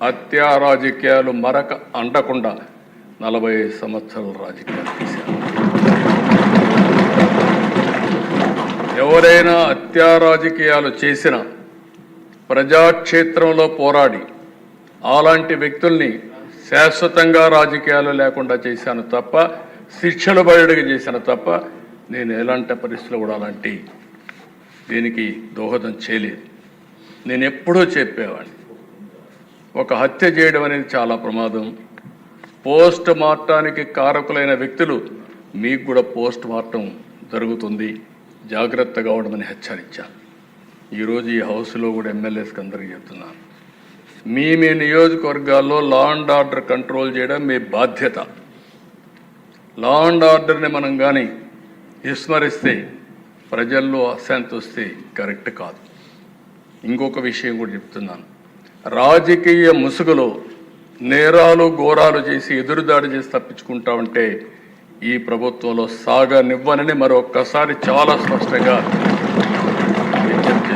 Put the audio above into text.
హత్యా రాజకీయాలు మరక అంటకుండా 45 సంవత్సరాల రాజకీయాలు చేశారు. ఎవరైనా హత్యా రాజకీయాలు చేసిన ప్రజాక్షేత్రంలో పోరాడి అలాంటి వ్యక్తుల్ని శాశ్వతంగా రాజకీయాలు లేకుండా చేశాను తప్ప, శిక్షలు బయటకు చేశాను తప్ప, నేను ఎలాంటి పరిస్థితుల్లో కూడా అలాంటి దీనికి దోహదం చేయలేదు. నేను ఎప్పుడూ చెప్పేవాడిని, ఒక హత్య చేయడం అనేది చాలా ప్రమాదం. పోస్ట్ మార్టానికి కారకులైన వ్యక్తులు మీకు కూడా పోస్ట్ మార్టం జరుగుతుంది, జాగ్రత్తగా ఉండమని హెచ్చరించాను. ఈరోజు ఈ హౌస్లో కూడా ఎమ్మెల్యేస్కి అందరికీ చెప్తున్నాను, మీ నియోజకవర్గాల్లో లా అండ్ ఆర్డర్ కంట్రోల్ చేయడం మీ బాధ్యత. లా అండ్ ఆర్డర్ని మనం కానీ విస్మరిస్తే ప్రజల్లో అశాంతి వస్తే కరెక్ట్ కాదు. ఇంకొక విషయం కూడా చెప్తున్నాను, రాజకీయ ముసుగులో నేరాలు ఘోరాలు చేసి ఎదురుదాడి చేసి తప్పించుకుంటా ఉంటే ఈ ప్రభుత్వంలో సాగనివ్వనని మరొక్కసారి చాలా స్పష్టంగా విజ్ఞప్తి